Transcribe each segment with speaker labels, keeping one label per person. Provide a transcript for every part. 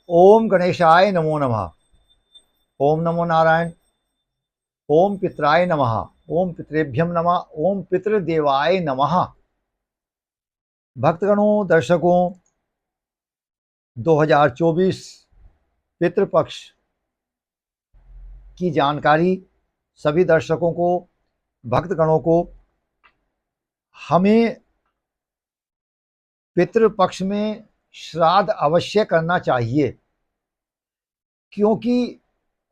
Speaker 1: ओम गणेशाय नमो नमः। ओम नमो नारायण। ओम पितराय नमः। ओम पितृभ्यम नमः। ओम पितृदेवाय नमः। भक्तगणों, दर्शकों, 2024 पितृपक्ष की जानकारी सभी दर्शकों को, भक्तगणों को हमें पितृपक्ष में श्राद्ध अवश्य करना चाहिए, क्योंकि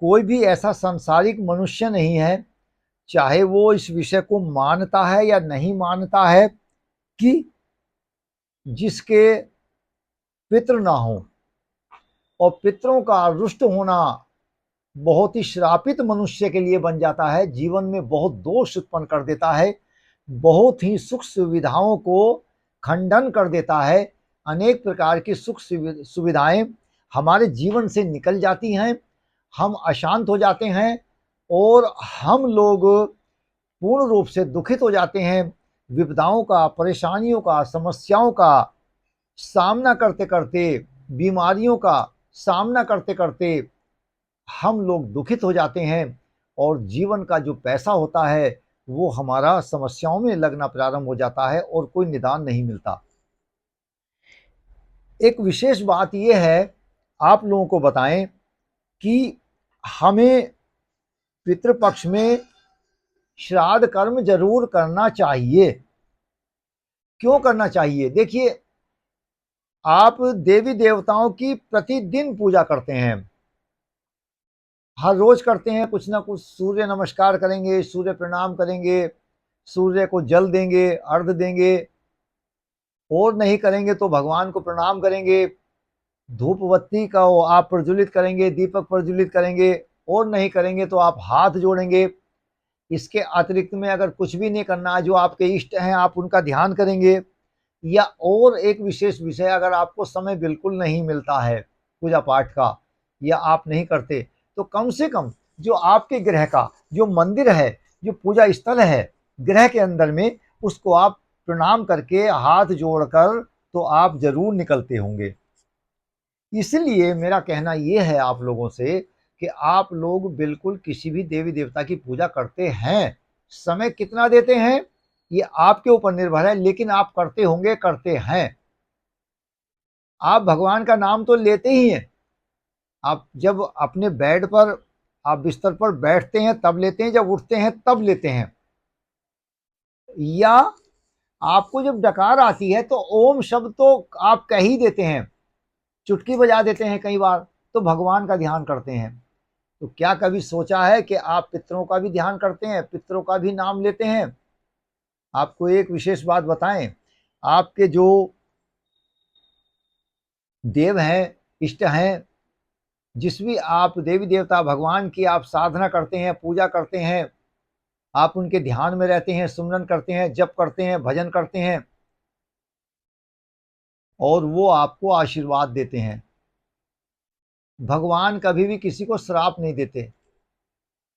Speaker 1: कोई भी ऐसा सांसारिक मनुष्य नहीं है, चाहे वो इस विषय को मानता है या नहीं मानता है, कि जिसके पितृ ना हो। और पितरों का रुष्ट होना बहुत ही श्रापित मनुष्य के लिए बन जाता है, जीवन में बहुत दोष उत्पन्न कर देता है, बहुत ही सुख सुविधाओं को खंडन कर देता है। अनेक प्रकार की सुख सुविधाएं हमारे जीवन से निकल जाती हैं, हम अशांत हो जाते हैं और हम लोग पूर्ण रूप से दुखित हो जाते हैं। विपदाओं का, परेशानियों का, समस्याओं का सामना करते करते, बीमारियों का सामना करते करते हम लोग दुखित हो जाते हैं और जीवन का जो पैसा होता है वो हमारा समस्याओं में लगना प्रारंभ हो जाता है और कोई निदान नहीं मिलता। एक विशेष बात यह है, आप लोगों को बताएं कि हमें पितृपक्ष में श्राद्ध कर्म जरूर करना चाहिए। क्यों करना चाहिए? देखिए, आप देवी देवताओं की प्रतिदिन पूजा करते हैं, हर रोज करते हैं कुछ ना कुछ। सूर्य नमस्कार करेंगे, सूर्य प्रणाम करेंगे, सूर्य को जल देंगे, अर्घ देंगे, और नहीं करेंगे तो भगवान को प्रणाम करेंगे। धूप बत्ती का आप प्रज्वलित करेंगे, दीपक प्रज्वलित करेंगे, और नहीं करेंगे तो आप हाथ जोड़ेंगे। इसके अतिरिक्त में अगर कुछ भी नहीं करना है, जो आपके इष्ट हैं आप उनका ध्यान करेंगे। या और एक विशेष विषय, अगर आपको समय बिल्कुल नहीं मिलता है पूजा पाठ का, या आप नहीं करते, तो कम से कम जो आपके गृह का जो मंदिर है, जो पूजा स्थल है गृह के अंदर में, उसको आप प्रणाम करके हाथ जोड़कर तो आप जरूर निकलते होंगे। इसलिए मेरा कहना यह है आप लोगों से कि आप लोग बिल्कुल किसी भी देवी देवता की पूजा करते हैं, समय कितना देते हैं ये आपके ऊपर निर्भर है, लेकिन आप करते होंगे, करते हैं। आप भगवान का नाम तो लेते ही हैं। आप जब अपने बेड पर, आप बिस्तर पर बैठते हैं तब लेते हैं, जब उठते हैं तब लेते हैं, या आपको जब डकार आती है तो ओम शब्द तो आप कह ही देते हैं, चुटकी बजा देते हैं कई बार, तो भगवान का ध्यान करते हैं। तो क्या कभी सोचा है कि आप पितरों का भी ध्यान करते हैं, पितरों का भी नाम लेते हैं? आपको एक विशेष बात बताएं, आपके जो देव हैं, इष्ट हैं, जिस भी आप देवी देवता भगवान की आप साधना करते हैं, पूजा करते हैं, आप उनके ध्यान में रहते हैं, सुमरन करते हैं, जप करते हैं, भजन करते हैं, और वो आपको आशीर्वाद देते हैं। भगवान कभी भी किसी को श्राप नहीं देते।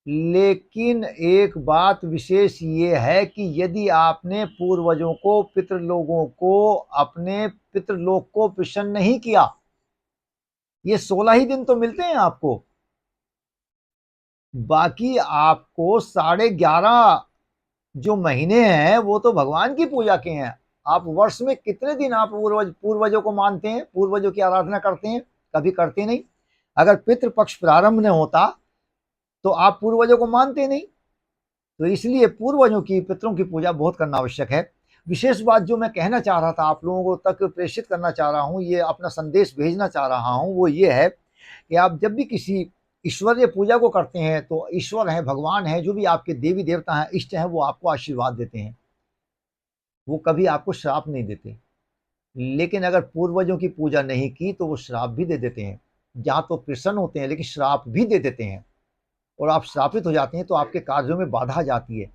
Speaker 1: लेकिन एक बात विशेष ये है कि यदि आपने पूर्वजों को, पितृलोगों को, अपने पितृलोक को प्रसन्न नहीं किया, ये 16 ही दिन तो मिलते हैं आपको, बाकी आपको 11.5 जो महीने हैं वो तो भगवान की पूजा के हैं। आप वर्ष में कितने दिन आप पूर्वजों को मानते हैं, पूर्वजों की आराधना करते हैं? कभी करते नहीं। अगर पितृपक्ष प्रारंभ नहीं होता तो आप पूर्वजों को मानते नहीं। तो इसलिए पूर्वजों की, पितरों की पूजा बहुत करना आवश्यक है। विशेष बात जो मैं कहना चाह रहा था, आप लोगों तक प्रेषित करना चाह रहा हूँ, ये अपना संदेश भेजना चाह रहा हूँ, वो ये है कि आप जब भी किसी ईश्वरीय पूजा को करते हैं तो ईश्वर है, भगवान है, जो भी आपके देवी देवता हैं, इष्ट हैं, वो आपको आशीर्वाद देते हैं, वो कभी आपको श्राप नहीं देते। लेकिन अगर पूर्वजों की पूजा नहीं की तो वो श्राप भी दे देते हैं। जहाँ तो प्रसन्न होते हैं लेकिन श्राप भी दे देते हैं, और आप श्रापित हो जाते हैं तो आपके कार्यों में बाधा आ जाती है।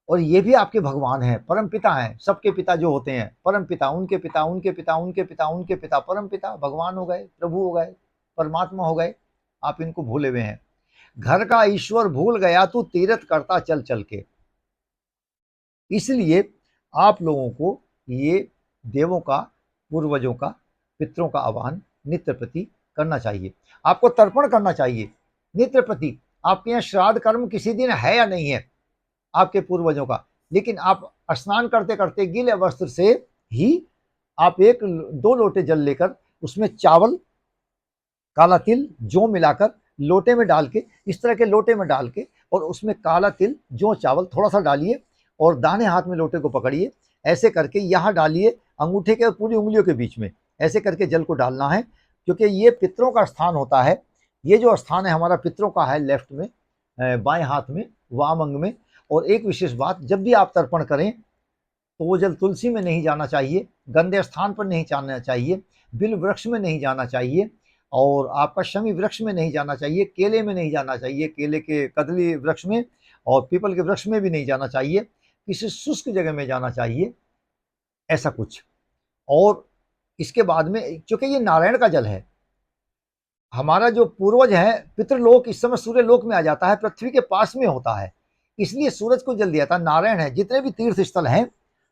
Speaker 1: और ये भी आपके भगवान हैं, परम पिता हैं, सबके पिता जो होते हैं, परम पिता, उनके पिता, उनके पिता, उनके पिता, उनके पिता, परम पिता भगवान हो गए, प्रभु हो गए, परमात्मा हो गए। आप इनको भूले हुए हैं। घर का ईश्वर भूल गया तू तीर्थ करता चल चल के। इसलिए आप लोगों को ये देवों का, पूर्वजों का, पितरों का आह्वान नित्य प्रति करना चाहिए, आपको तर्पण करना चाहिए। नित्य प्रति आपके यहाँ श्राद्ध कर्म किसी दिन है या नहीं है आपके पूर्वजों का, लेकिन आप स्नान करते करते गीले वस्त्र से ही आप एक 2 लोटे जल लेकर उसमें चावल, काला तिल, जौ मिलाकर लोटे में डाल के, इस तरह के लोटे में डाल के, और उसमें काला तिल, जौ, चावल थोड़ा सा डालिए और दाहिने हाथ में लोटे को पकड़िए, ऐसे करके यहाँ डालिए अंगूठे के पूरी उंगलियों के बीच में, ऐसे करके जल को डालना है, क्योंकि ये पितरों का स्थान होता है। ये जो स्थान है हमारा पितरों का है, लेफ्ट में, बाएं हाथ में, वाम अंग में। और एक विशेष बात, जब भी आप तर्पण करें तो वो जल तुलसी में नहीं जाना चाहिए, गंदे स्थान पर नहीं जाना चाहिए, बिल वृक्ष में नहीं जाना चाहिए, और आपका शमी वृक्ष में नहीं जाना चाहिए, केले में नहीं जाना चाहिए, केले के कदली वृक्ष में, और पीपल के वृक्ष में भी नहीं जाना चाहिए, किसी शुष्क जगह में जाना चाहिए, ऐसा कुछ। और इसके बाद में, क्योंकि ये नारायण का जल है, हमारा जो पूर्वज है पितृलोक इस समय सूर्य लोक में आ जाता है, पृथ्वी के पास में होता है, इसलिए सूरज को जल दिया था। नारायण है, जितने भी तीर्थ स्थल हैं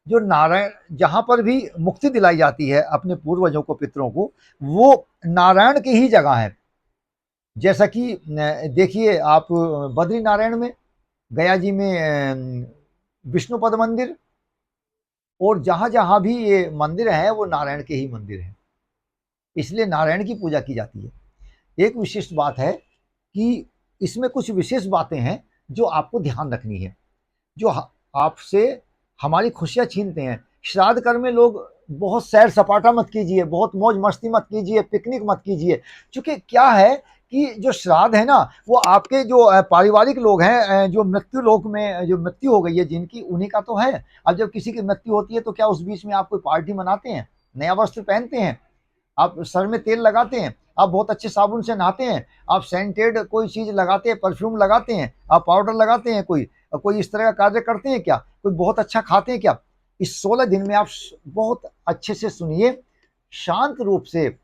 Speaker 1: जो नारायण, जहां पर भी मुक्ति दिलाई जाती है अपने पूर्वजों को, पितरों को, वो नारायण की ही जगह है। जैसा कि देखिए आप बद्री नारायण में, गया जी में विष्णुपद मंदिर, और जहां जहां भी ये मंदिर है वो नारायण के ही मंदिर हैं, इसलिए नारायण की पूजा की जाती है। एक विशिष्ट बात है कि इसमें कुछ विशेष बातें हैं जो आपको ध्यान रखनी है, जो आपसे हमारी खुशियां छीनते हैं। श्राद्ध कर्म में लोग बहुत सैर सपाटा मत कीजिए, बहुत मौज मस्ती मत कीजिए, पिकनिक मत कीजिए, क्योंकि क्या है कि जो श्राद्ध है ना, वो आपके जो पारिवारिक लोग हैं, जो मृत्यु लोक में जो मृत्यु हो गई है जिनकी, उन्हीं का तो है। अब जब किसी की मृत्यु होती है तो क्या उस बीच में आप कोई पार्टी मनाते हैं, नया वस्त्र पहनते हैं, आप सर में तेल लगाते हैं, आप बहुत अच्छे साबुन से नहाते हैं, आप सेंटेड कोई चीज लगाते हैं, परफ्यूम लगाते हैं, आप पाउडर लगाते हैं, कोई इस तरह का कार्य करते हैं क्या, कोई बहुत अच्छा खाते हैं क्या? इस 16 दिन में आप बहुत अच्छे से सुनिए, शांत रूप से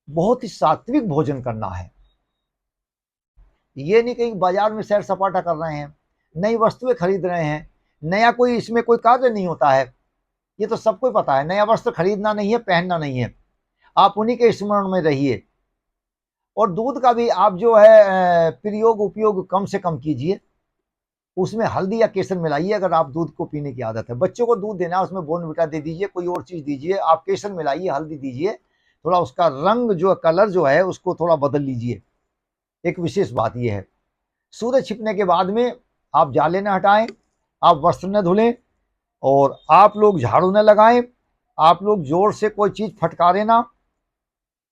Speaker 1: बहुत ही सात्विक भोजन करना है। ये नहीं कहीं बाजार में सैर सपाटा कर रहे हैं, नई वस्तुएं खरीद रहे हैं, नया कोई इसमें कोई कार्य नहीं होता है, ये तो सबको पता है। नया वस्त्र खरीदना नहीं है, पहनना नहीं है, आप उन्हीं के स्मरण में रहिए। और दूध का भी आप जो है प्रयोग उपयोग कम से कम कीजिए, उसमें हल्दी या केसर मिलाइए। अगर आप दूध को पीने की आदत है, बच्चों को दूध देना है, उसमें बोर्नविटा दे दीजिए, कोई और चीज दीजिए, आप केसर मिलाइए, हल्दी दीजिए, थोड़ा उसका रंग जो कलर जो है उसको थोड़ा बदल लीजिए। एक विशेष बात यह है, सूरज छिपने के बाद में आप जाले न हटाएं, आप वस्त्र न धुलें, और आप लोग झाड़ू न लगाएं, आप लोग जोर से कोई चीज फटकारें ना,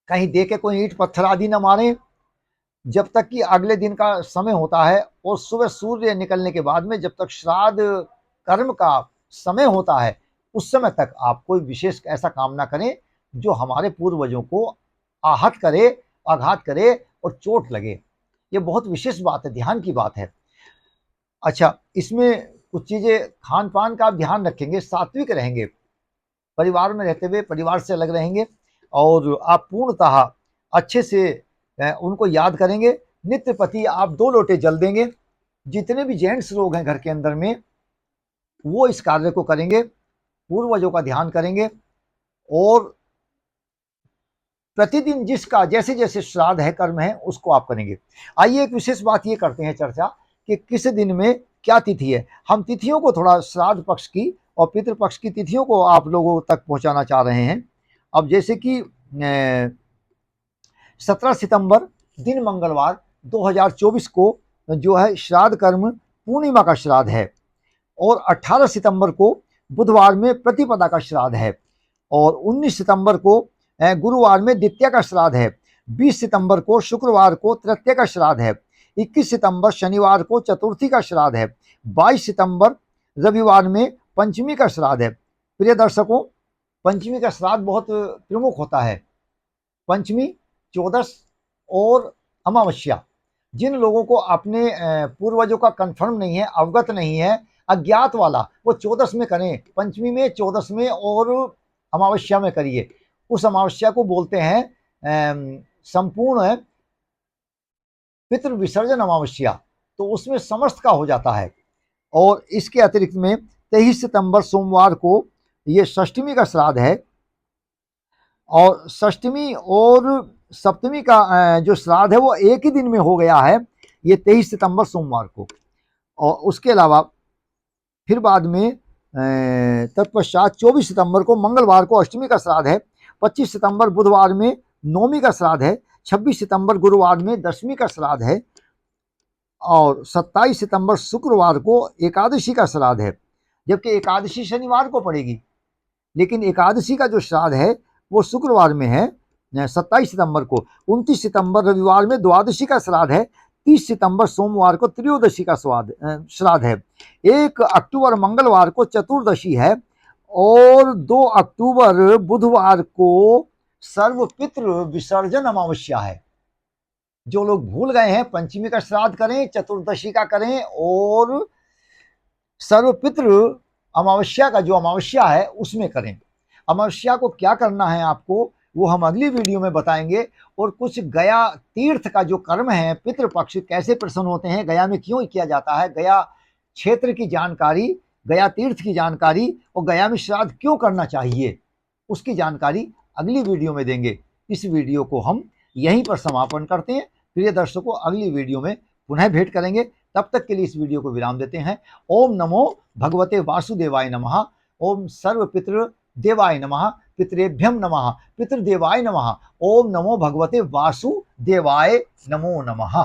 Speaker 1: कहीं दे के कोई ईंट पत्थर आदि न मारें, जब तक कि अगले दिन का समय होता है। और सुबह सूर्य निकलने के बाद में, जब तक श्राद्ध कर्म का समय होता है, उस समय तक आप कोई विशेष ऐसा काम ना करें जो हमारे पूर्वजों को आहत करे, आघात करे और चोट लगे। ये बहुत विशेष बात है, ध्यान की बात है। अच्छा, इसमें कुछ चीजें खान पान का आप ध्यान रखेंगे, सात्विक रहेंगे, परिवार में रहते हुए परिवार से अलग रहेंगे, और आप पूर्णतः अच्छे से उनको याद करेंगे। नित्य प्रति आप 2 लोटे जल देंगे। जितने भी जेंट्स लोग हैं घर के अंदर में, वो इस कार्य को करेंगे, पूर्वजों का ध्यान करेंगे, और प्रतिदिन जिसका जैसे जैसे श्राद्ध है, कर्म है, उसको आप करेंगे। आइए एक विशेष बात ये करते हैं चर्चा कि किस दिन में क्या तिथि है। हम तिथियों को थोड़ा, श्राद्ध पक्ष की और पितृपक्ष की तिथियों को आप लोगों तक पहुंचाना चाह रहे हैं। अब जैसे कि 17 सितंबर दिन मंगलवार 2024 को जो है श्राद्ध कर्म पूर्णिमा का श्राद्ध है, और 18 सितंबर को बुधवार में प्रतिपदा का श्राद्ध है, और 19 सितंबर को गुरुवार में द्वितीया का श्राद्ध है, 20 सितंबर को शुक्रवार को तृतीया का श्राद्ध है, 21 सितंबर शनिवार को चतुर्थी का श्राद्ध है, 22 सितंबर रविवार में पंचमी का श्राद्ध है। प्रिय दर्शकों, पंचमी का श्राद्ध बहुत प्रमुख होता है। पंचमी, चौदस और अमावस्या, जिन लोगों को अपने पूर्वजों का कंफर्म नहीं है, अवगत नहीं है, अज्ञात वाला, वो चौदस में करें, पंचमी में, चौदस में और अमावस्या में करिए। उस अमावस्या को बोलते हैं संपूर्ण पितृ विसर्जन अमावस्या, तो उसमें समस्त का हो जाता है। और इसके अतिरिक्त में 23 सितंबर सोमवार को ये षष्ठमी का श्राद्ध है, और षष्ठमी और सप्तमी का जो श्राद्ध है वो एक ही दिन में हो गया है, ये 23 सितंबर सोमवार को। और उसके अलावा फिर बाद में तत्पश्चात 24 सितंबर को मंगलवार को अष्टमी का श्राद्ध है, 25 सितंबर बुधवार में नौमी का श्राद्ध है, 26 सितंबर गुरुवार में दशमी का श्राद्ध है, और 27 सितंबर शुक्रवार को एकादशी का श्राद्ध है। जबकि एकादशी शनिवार को पड़ेगी, लेकिन एकादशी का जो श्राद्ध है वो शुक्रवार में है 27 सितंबर को। 29 सितंबर रविवार में द्वादशी का श्राद्ध है, 30 सितंबर सोमवार को त्रयोदशी का श्राद्ध है, 1 अक्टूबर मंगलवार को चतुर्दशी है, और 2 अक्टूबर बुधवार को सर्वपितृ विसर्जन अमावस्या है। जो लोग भूल गए हैं पंचमी का श्राद्ध करें, चतुर्दशी का करें, और सर्वपितृ अमावस्या का जो अमावस्या है उसमें करें। अमावस्या को क्या करना है आपको वो हम अगली वीडियो में बताएंगे। और कुछ गया तीर्थ का जो कर्म है, पितृपक्ष कैसे प्रसन्न होते हैं, गया में क्यों किया जाता है, गया क्षेत्र की जानकारी, गया तीर्थ की जानकारी, और गया में श्राद्ध क्यों करना चाहिए उसकी जानकारी अगली वीडियो में देंगे। इस वीडियो को हम यहीं पर समापन करते हैं। प्रिय दर्शकों, अगली वीडियो में पुनः भेंट करेंगे। तब तक के लिए इस वीडियो को विराम देते हैं। ओम नमो भगवते वासुदेवाय नमः। ओम सर्वपितृ देवाय नमः। पितृभ्यम नमः। पितृदेवाय नमः। ओम नमो भगवते वासुदेवाय नमो नमः।